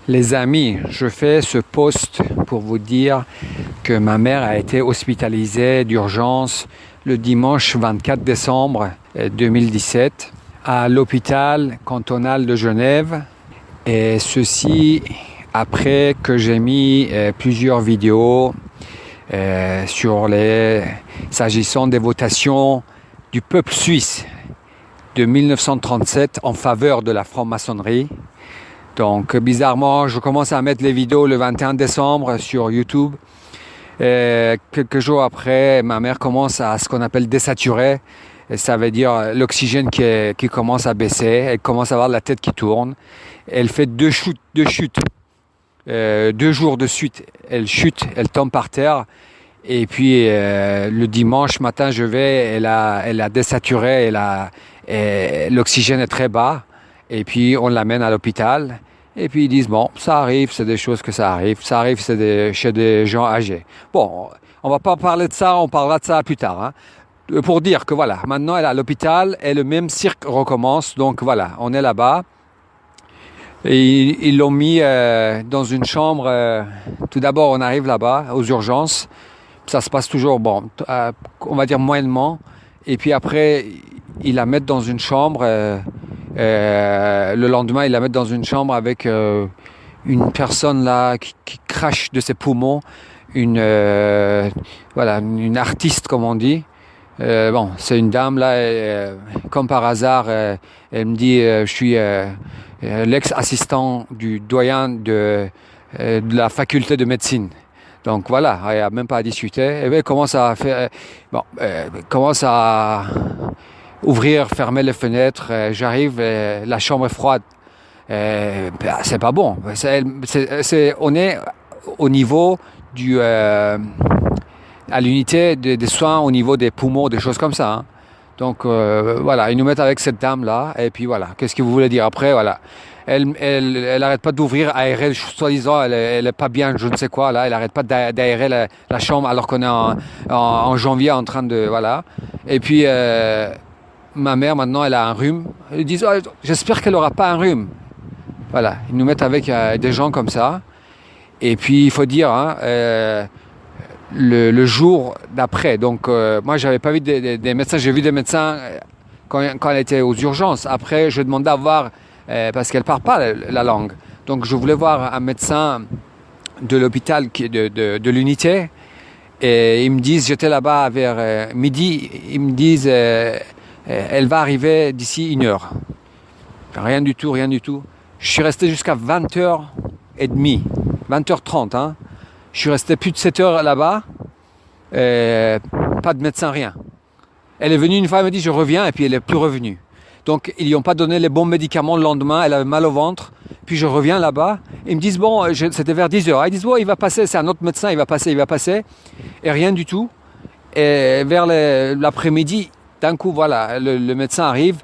Les amis, je fais ce post pour vous dire que ma mère a été hospitalisée d'urgence le dimanche 24 décembre 2017 à l'hôpital cantonal de Genève. Et ceci après que j'ai mis plusieurs vidéos s'agissant des votations du peuple suisse de 1937 en faveur de la franc-maçonnerie. Donc bizarrement, je commence à mettre les vidéos le 21 décembre sur YouTube. Et quelques jours après, ma mère commence à ce qu'on appelle désaturer. Et ça veut dire l'oxygène qui commence à baisser. Elle commence à avoir la tête qui tourne. Elle fait deux chutes. 2 jours de suite. Elle chute, elle tombe par terre. Et puis le dimanche matin, elle a désaturé. L'oxygène est très bas. Et puis on l'amène à l'hôpital. Et puis ils disent, bon, ça arrive, c'est des choses que ça arrive. Ça arrive chez des gens âgés. Bon, on va pas parler de ça, on parlera de ça plus tard. Hein. Pour dire que voilà, maintenant elle est à l'hôpital et le même cirque recommence. Donc voilà, on est là-bas. Et ils l'ont mis dans une chambre. Tout d'abord, on arrive là-bas, aux urgences. Ça se passe toujours, bon, on va dire moyennement. Et puis après, ils la mettent dans une chambre. Le lendemain, ils la mettent dans une chambre avec une personne là qui crache de ses poumons, une artiste comme on dit. Bon, c'est une dame là, comme par hasard, elle me dit, je suis l'ex-assistant du doyen de la faculté de médecine. Donc voilà, il n'y a même pas à discuter. Et bien, elle commence à faire, commence à ouvrir, fermer les fenêtres. J'arrive, la chambre est froide. C'est pas bon. On est au niveau à l'unité des soins, au niveau des poumons, des choses comme ça. Hein. Donc voilà, ils nous mettent avec cette dame-là. Et puis voilà, qu'est-ce que vous voulez dire après? Voilà. Elle arrête pas d'ouvrir, aérer, soi-disant, elle est pas bien, je ne sais quoi, là. Elle arrête pas d'aérer la chambre alors qu'on est en janvier en train de, voilà. Et puis, ma mère, maintenant, elle a un rhume. Ils disent, oh, j'espère qu'elle aura pas un rhume. Voilà. Ils nous mettent avec des gens comme ça. Et puis, il faut dire, hein, le jour d'après, donc, moi, j'avais pas vu des médecins, j'ai vu des médecins quand elle était aux urgences. Après, je demandais à voir, parce qu'elle ne parle pas la langue. Donc je voulais voir un médecin de l'hôpital de l'unité. Et ils me disent, j'étais là-bas vers midi, ils me disent, elle va arriver d'ici 1 heure. Rien du tout. Je suis resté jusqu'à 20h30, 20h30. Hein. Je suis resté plus de 7 heures là-bas. Pas de médecin, rien. Elle est venue une fois, elle me dit, je reviens, et puis elle n'est plus revenue. Donc, ils lui ont pas donné les bons médicaments le lendemain. Elle avait mal au ventre. Puis, je reviens là-bas. Ils me disent, bon, c'était vers 10h. Ils disent, bon, il va passer. C'est un autre médecin. Il va passer. Et rien du tout. Et vers l'après-midi, d'un coup, voilà, le médecin arrive.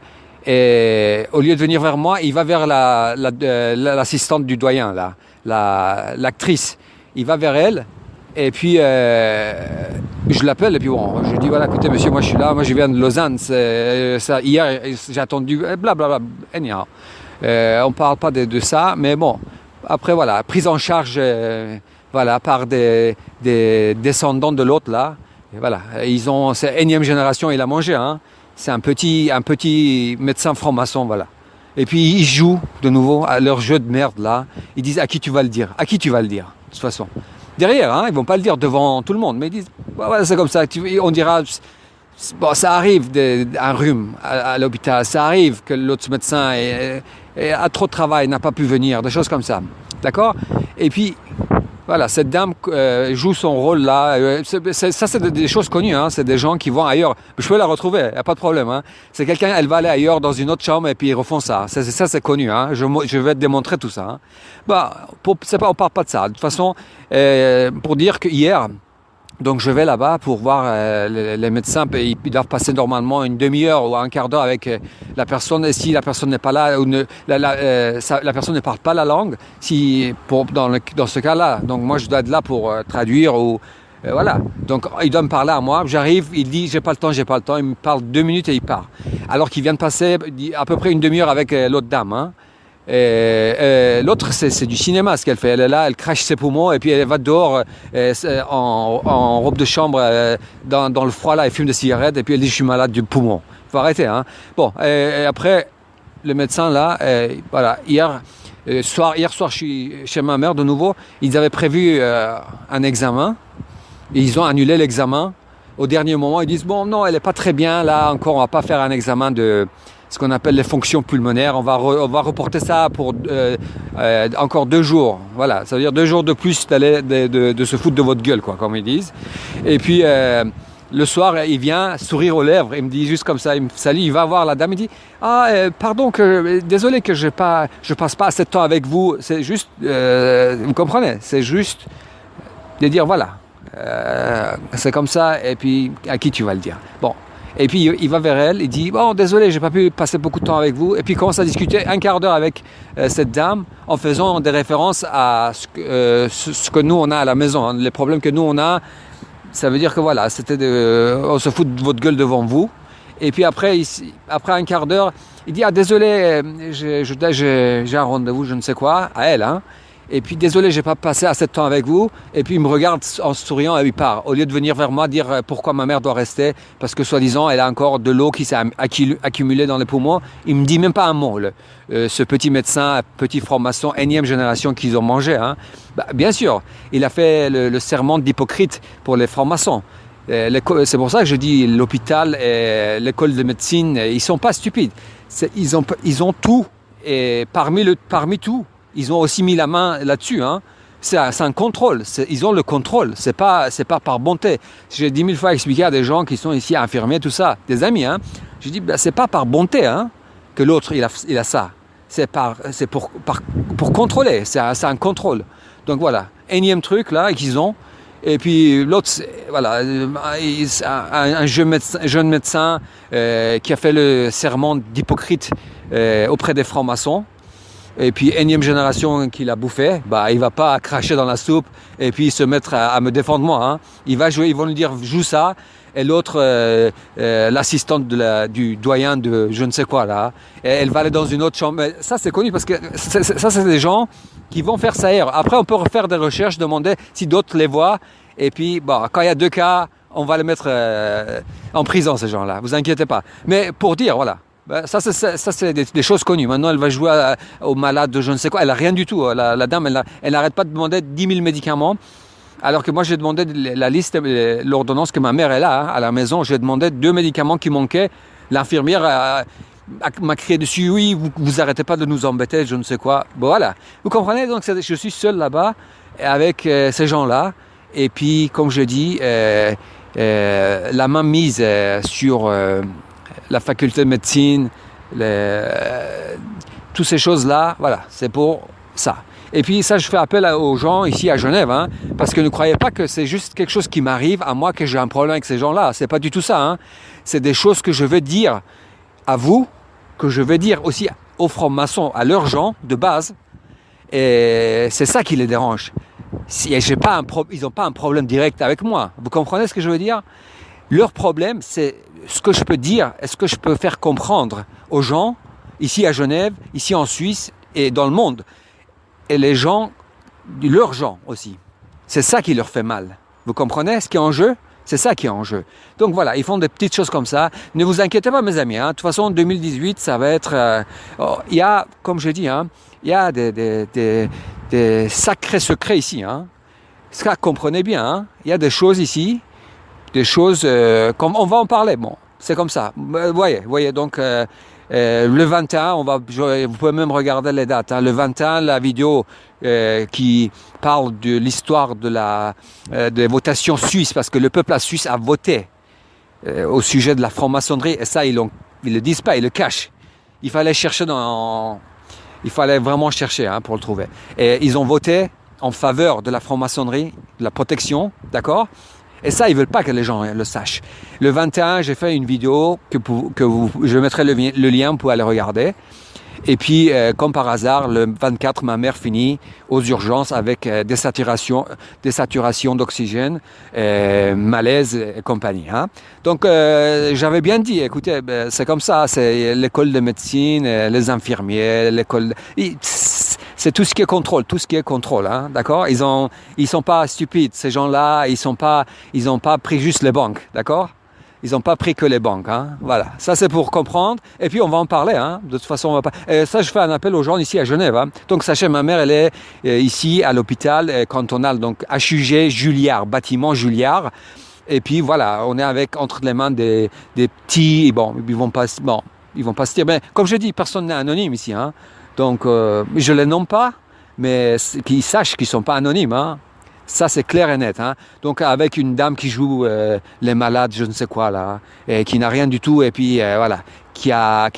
Et au lieu de venir vers moi, il va vers l'assistante du doyen, là, l'actrice. Il va vers elle. Et puis, je l'appelle et puis bon, je dis voilà, écoutez monsieur, moi je suis là, moi je viens de Lausanne, hier j'ai attendu, blablabla, anyhow. On parle pas de ça, mais bon, après voilà, prise en charge par des descendants de l'autre là, et voilà, c'est énième génération, il a mangé, hein. C'est un petit médecin franc-maçon, voilà. Et puis ils jouent de nouveau à leur jeu de merde là, ils disent à qui tu vas le dire, de toute façon. Derrière, hein, ils vont pas le dire devant tout le monde, mais ils disent, voilà, c'est comme ça. On dira, bon, ça arrive un rhume à l'hôpital, ça arrive que l'autre médecin a trop de travail, n'a pas pu venir, des choses comme ça, d'accord? Et puis, voilà, cette dame joue son rôle là. Ça, c'est des choses connues, hein, c'est des gens qui vont ailleurs. Je peux la retrouver, il n'y a pas de problème. Hein. C'est quelqu'un, elle va aller ailleurs dans une autre chambre et puis ils refont ça. Ça c'est connu, hein. Je vais te démontrer tout ça. Hein. Bah, on ne parle pas de ça. De toute façon, pour dire que hier, donc je vais là-bas pour voir les médecins, ils doivent passer normalement une demi-heure ou un quart d'heure avec la personne. Et si la personne n'est pas là, ou la personne ne parle pas la langue, dans ce cas-là, donc moi je dois être là pour traduire ou voilà. Donc il doit me parler à moi. J'arrive, il dit j'ai pas le temps. Il me parle 2 minutes et il part. Alors qu'il vient de passer à peu près une demi-heure avec l'autre dame. Hein. l'autre, c'est du cinéma ce qu'elle fait. Elle est là, elle crache ses poumons et puis elle va dehors en robe de chambre dans le froid là, elle fume des cigarettes et puis elle dit je suis malade du poumon. Faut arrêter, hein. Bon, et après, le médecin là, voilà, hier soir, je suis chez ma mère de nouveau. Ils avaient prévu un examen et ils ont annulé l'examen. Au dernier moment, ils disent bon non, elle n'est pas très bien là encore, on va pas faire un examen de ce qu'on appelle les fonctions pulmonaires. On va reporter ça pour encore 2 jours. Voilà, ça veut dire 2 jours de plus de se foutre de votre gueule, quoi, comme ils disent. Et puis le soir, il vient, sourire aux lèvres, il me dit juste comme ça, il me salue, il va voir la dame, il dit pardon, désolé que je passe pas assez de temps avec vous. C'est juste, vous comprenez, c'est juste de dire voilà, c'est comme ça, et puis à qui tu vas le dire. Bon. Et puis il va vers elle, il dit bon désolé, j'ai pas pu passer beaucoup de temps avec vous. Et puis il commence à discuter 1/4 d'heure avec cette dame en faisant des références à ce que nous on a à la maison, hein, les problèmes que nous on a. Ça veut dire que voilà, on se fout de votre gueule devant vous. Et puis après 1/4 d'heure, il dit désolé, j'ai un rendez-vous, je ne sais quoi, à elle, hein. Et puis désolé, j'ai pas passé assez de temps avec vous. Et puis il me regarde en souriant et il part. Au lieu de venir vers moi dire pourquoi ma mère doit rester, parce que soi-disant elle a encore de l'eau qui s'est accumulée dans les poumons, il me dit même pas un mot. Ce petit médecin, petit franc-maçon, énième génération qu'ils ont mangé, hein. Bien sûr, il a fait le serment d'Hippocrate pour les francs-maçons. C'est pour ça que je dis l'hôpital et l'école de médecine, ils sont pas stupides. Ils ont tout, et parmi tout, ils ont aussi mis la main là-dessus, hein. C'est un contrôle. Ils ont le contrôle. C'est pas par bonté. J'ai 10 000 fois expliqué à des gens qui sont ici infirmiers, tout ça, des amis, hein. Je dis c'est pas par bonté, hein, que l'autre il a ça. C'est pour contrôler. C'est un contrôle. Donc voilà, énième truc là qu'ils ont. Et puis l'autre, voilà, un jeune médecin qui a fait le serment d'Hippocrate auprès des francs-maçons. Et puis énième génération qui l'a bouffé, il va pas cracher dans la soupe et puis se mettre à me défendre moi, hein. Il va jouer, ils vont lui dire joue ça, et l'autre l'assistante du doyen de je ne sais quoi là, et elle va aller dans une autre chambre. Mais ça c'est connu parce que ça c'est des gens qui vont faire ça ailleurs. Après on peut refaire des recherches, demander si d'autres les voient, et puis quand il y a 2 cas, on va les mettre en prison ces gens-là. Vous inquiétez pas. Mais pour dire voilà. Ça c'est des choses connues. Maintenant, elle va jouer aux malades de je ne sais quoi. Elle n'a rien du tout. La dame, elle n'arrête pas de demander 10 000 médicaments. Alors que moi, j'ai demandé la liste, l'ordonnance que ma mère est là, hein, à la maison. J'ai demandé 2 médicaments qui manquaient. L'infirmière m'a crié dessus. Oui, vous arrêtez pas de nous embêter, je ne sais quoi. Bon, voilà. Vous comprenez? Donc, je suis seul là-bas avec ces gens-là. Et puis, comme je dis, la main mise sur la faculté de médecine, toutes ces choses-là, voilà, c'est pour ça. Et puis ça, je fais appel aux gens ici à Genève, hein, parce que ne croyez pas que c'est juste quelque chose qui m'arrive à moi, que j'ai un problème avec ces gens-là. C'est pas du tout ça, hein. C'est des choses que je veux dire à vous, que je veux dire aussi aux francs-maçons, à leurs gens de base. Et c'est ça qui les dérange. Ils n'ont pas un problème direct avec moi. Vous comprenez ce que je veux dire? Leur problème, c'est ce que je peux dire, est-ce que je peux faire comprendre aux gens, ici à Genève, ici en Suisse et dans le monde, et les gens, leurs gens aussi. C'est ça qui leur fait mal. Vous comprenez ce qui est en jeu? C'est ça qui est en jeu. Donc voilà, ils font des petites choses comme ça. Ne vous inquiétez pas mes amis, hein. De toute façon, 2018, ça va être... il y a, comme je dis, hein, il y a des sacrés secrets ici, hein. Ça, comprenez bien, hein. Il y a des choses ici, des choses, comme on va en parler, bon, c'est comme ça. Voyez, donc le 21, vous pouvez même regarder les dates, hein. Le 21, la vidéo qui parle de l'histoire des votations suisses, parce que le peuple suisse a voté au sujet de la franc-maçonnerie, et ça, ils le disent pas, ils le cachent. Il fallait vraiment chercher, hein, pour le trouver. Et ils ont voté en faveur de la franc-maçonnerie, de la protection, d'accord? Et ça, ils veulent pas que les gens le sachent. Le 21, j'ai fait une vidéo je mettrai le lien pour aller regarder. Et puis, comme par hasard, le 24, ma mère finit aux urgences avec désaturation d'oxygène, malaise et compagnie, hein. Donc, j'avais bien dit, écoutez, c'est comme ça, c'est l'école de médecine, les infirmiers, c'est tout ce qui est contrôle, hein, d'accord? Ils sont pas stupides, ces gens-là, ils ont pas pris juste les banques, d'accord? Ils n'ont pas pris que les banques, hein. Voilà. Ça, c'est pour comprendre. Et puis, on va en parler, hein. De toute façon, on va pas. Et ça, je fais un appel aux gens ici à Genève, hein. Donc, sachez, ma mère, elle est ici à l'hôpital cantonal, donc HUG Juliard, bâtiment Juliard. Et puis, voilà, on est avec entre les mains des petits. Bon, ils vont pas se dire. Mais comme je dis, personne n'est anonyme ici, hein. Donc, je les nomme pas, mais qu'ils sachent qu'ils sont pas anonymes, hein. Ça, c'est clair et net, hein. Donc, avec une dame qui joue les malades, je ne sais quoi, là, et qui n'a rien du tout, et puis, voilà, qui a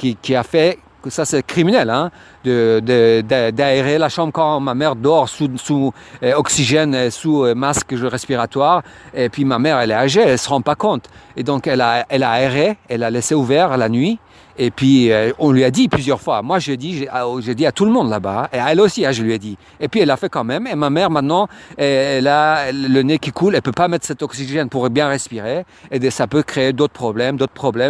fait, que ça, c'est criminel, hein, d'aérer la chambre quand ma mère dort sous oxygène, sous masque respiratoire, et puis ma mère, elle est âgée, elle se rend pas compte. Et donc, elle a aéré, elle a laissé ouvert la nuit, et puis, on lui a dit plusieurs fois. Moi, j'ai dit à tout le monde là-bas, et à elle aussi, hein, je lui ai dit. Et puis, elle l'a fait quand même. Et ma mère, maintenant, elle a le nez qui coule. Elle peut pas mettre cet oxygène pour bien respirer. Et ça peut créer d'autres problèmes.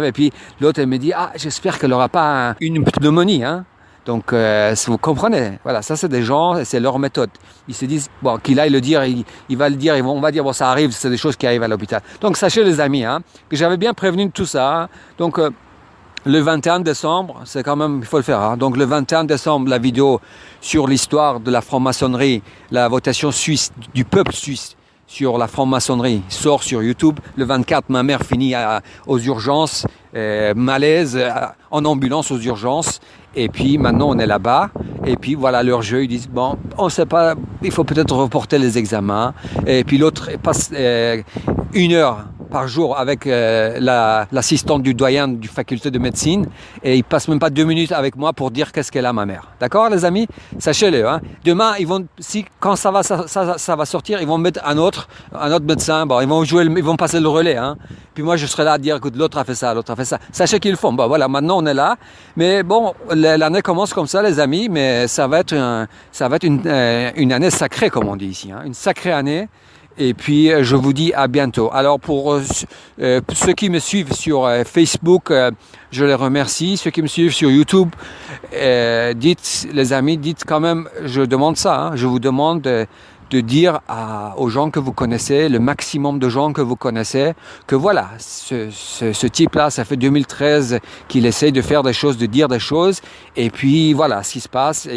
Et puis, l'autre, elle me dit, j'espère qu'elle n'aura pas une pneumonie, hein. Donc, vous comprenez, voilà, ça c'est des gens, c'est leur méthode. Ils se disent, bon, qu'il aille le dire, il va le dire, on va dire, bon, ça arrive, c'est des choses qui arrivent à l'hôpital. Donc, sachez les amis, hein, que j'avais bien prévenu de tout ça, hein. Donc, le 21 décembre, c'est quand même, il faut le faire, hein. Donc, le 21 décembre, la vidéo sur l'histoire de la franc-maçonnerie, la votation suisse, du peuple suisse, sur la franc-maçonnerie sort sur YouTube. Le 24, ma mère finit aux urgences, malaise, en ambulance aux urgences. Et puis maintenant, on est là-bas. Et puis voilà, leur jeu, ils disent, bon, on ne sait pas, il faut peut-être reporter les examens. Et puis l'autre passe 1 heure par jour avec l'assistante du doyen du faculté de médecine, et il passe même pas 2 minutes avec moi pour dire qu'est-ce qu'elle a, ma mère. D'accord, les amis? Sachez-le, hein. Demain, quand ça va sortir, ils vont mettre un autre médecin. Bon, ils vont passer le relais, hein. Puis moi, je serai là à dire que l'autre a fait ça. Sachez qu'ils le font. Bon, voilà, maintenant on est là. Mais bon, l'année commence comme ça, les amis. Mais ça va être une année sacrée, comme on dit ici, hein. Une sacrée année. Et puis, je vous dis à bientôt. Alors, pour ceux qui me suivent sur Facebook, je les remercie. Ceux qui me suivent sur YouTube, dites, les amis, dites quand même, je demande ça, hein, je vous demande de dire aux gens que vous connaissez, le maximum de gens que vous connaissez, que voilà, ce type-là, ça fait 2013 qu'il essaye de faire des choses, de dire des choses, et puis voilà, ce qui se passe,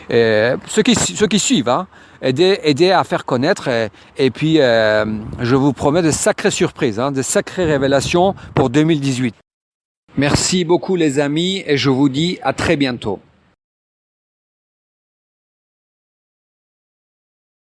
ceux qui suivent, hein, aider à faire connaître, et puis je vous promets de sacrées surprises, hein, de sacrées révélations pour 2018. Merci beaucoup les amis, et je vous dis à très bientôt.